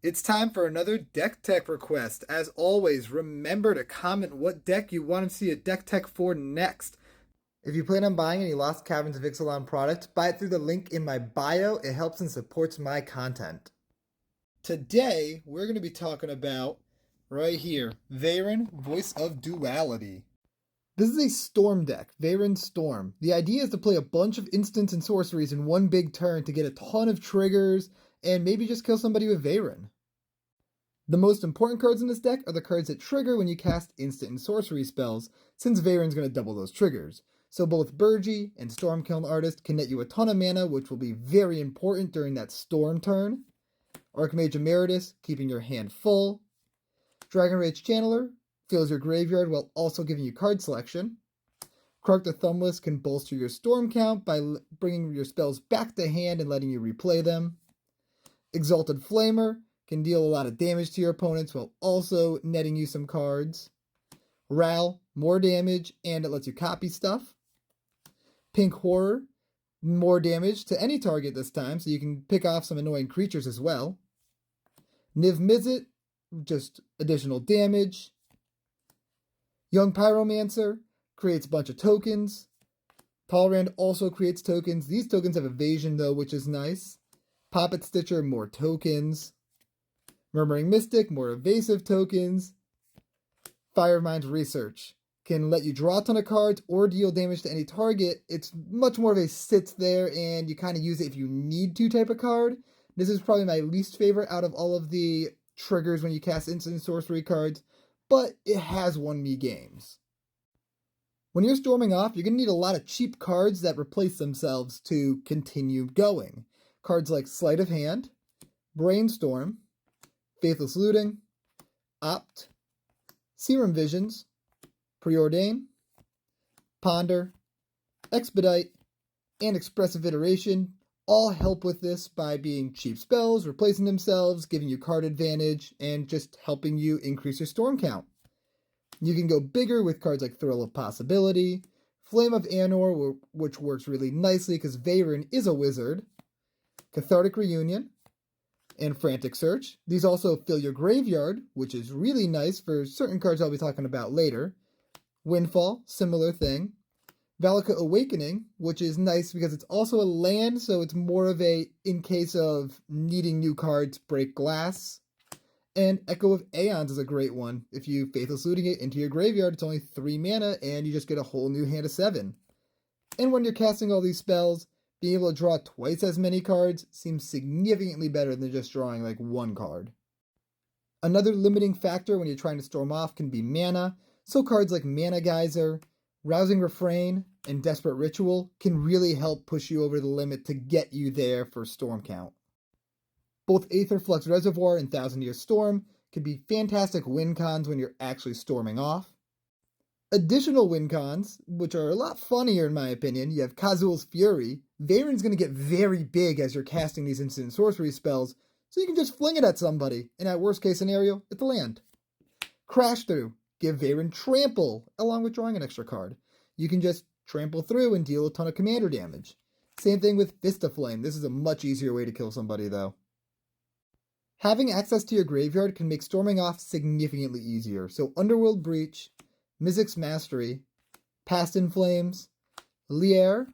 It's time for another deck tech request. As always, remember to comment what deck you want to see a deck tech for next. If you plan on buying any Lost Caverns of Ixalan product, buy it through the link in my bio. It helps and supports my content. Today, we're going to be talking about, right here, Veyran, Voice of Duality. This is a Storm deck, Veyran Storm. The idea is to play a bunch of instants and sorceries in one big turn to get a ton of triggers and maybe just kill somebody with Veyran. The most important cards in this deck are the cards that trigger when you cast instant and sorcery spells, since Veyran's going to double those triggers. So both Burgi and Stormkiln Artist can net you a ton of mana, which will be very important during that Storm turn. Archmage Emeritus, keeping your hand full. Dragon Rage Channeler fills your graveyard while also giving you card selection. Krark the Thumbless can bolster your Storm count by bringing your spells back to hand and letting you replay them. Exalted Flamer can deal a lot of damage to your opponents while also netting you some cards. Ral, more damage, and it lets you copy stuff. Pink Horror, more damage to any target this time, so you can pick off some annoying creatures as well. Niv Mizzet, just additional damage. Young Pyromancer creates a bunch of tokens. Talrand also creates tokens. These tokens have evasion though, which is nice. Poppet Stitcher, more tokens. Murmuring Mystic, more evasive tokens. Firemind's Research can let you draw a ton of cards or deal damage to any target. It's much more of a sits there and you kind of use it if you need to type of card. This is probably my least favorite out of all of the triggers when you cast instant sorcery cards, but it has won me games. When you're storming off, you're going to need a lot of cheap cards that replace themselves to continue going. Cards like Sleight of Hand, Brainstorm, Faithless Looting, Opt, Serum Visions, Preordain, Ponder, Expedite, and Expressive Iteration all help with this by being cheap spells, replacing themselves, giving you card advantage, and just helping you increase your storm count. You can go bigger with cards like Thrill of Possibility, Flame of Anor, which works really nicely because Veyran is a wizard, Cathartic Reunion, and Frantic Search. These also fill your graveyard, which is really nice for certain cards I'll be talking about later. Windfall, similar thing. Valakut Awakening, which is nice because it's also a land, so it's more of a, in case of needing new cards, break glass. And Echo of Aeons is a great one. If you Faithless Looting it into your graveyard, it's only 3 mana, and you just get a whole new hand of 7. And when you're casting all these spells, being able to draw twice as many cards seems significantly better than just drawing like one card. Another limiting factor when you're trying to storm off can be mana, so cards like Mana Geyser, Rousing Refrain, and Desperate Ritual can really help push you over the limit to get you there for storm count. Both Aetherflux Reservoir and Thousand Year Storm can be fantastic win cons when you're actually storming off. Additional win cons, which are a lot funnier in my opinion, you have Kazul's Fury. Veyran's going to get very big as you're casting these instant sorcery spells, so you can just fling it at somebody, and at worst case scenario, it's a land. Crash Through. Give Veyran Trample, along with drawing an extra card. You can just trample through and deal a ton of commander damage. Same thing with Vista Flame. This is a much easier way to kill somebody though. Having access to your graveyard can make storming off significantly easier, so Underworld Breach, Mizzet's Mastery, Past in Flames, Lier,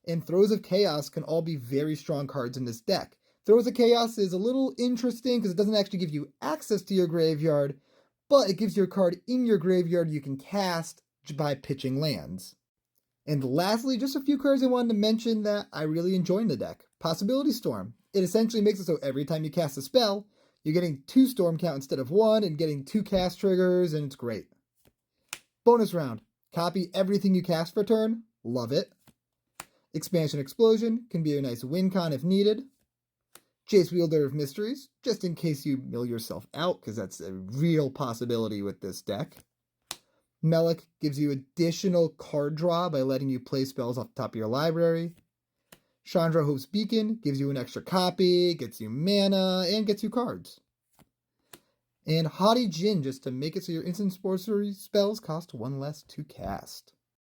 and Throes of Chaos can all be very strong cards in this deck. Throes of Chaos is a little interesting because it doesn't actually give you access to your graveyard, but it gives you a card in your graveyard you can cast by pitching lands. And lastly, just a few cards I wanted to mention that I really enjoy in the deck. Possibility Storm. It essentially makes it so every time you cast a spell, you're getting 2 storm count instead of 1 and getting 2 cast triggers, and it's great. Bonus round. Copy everything you cast for a turn. Love it. Expansion Explosion can be a nice win con if needed. Jace Wielder of Mysteries, just in case you mill yourself out, because that's a real possibility with this deck. Melek gives you additional card draw by letting you play spells off the top of your library. Chandra Hope's Beacon gives you an extra copy, gets you mana, and gets you cards. And Haughty Djinn, just to make it so your instant sorcery spells cost 1 less to cast.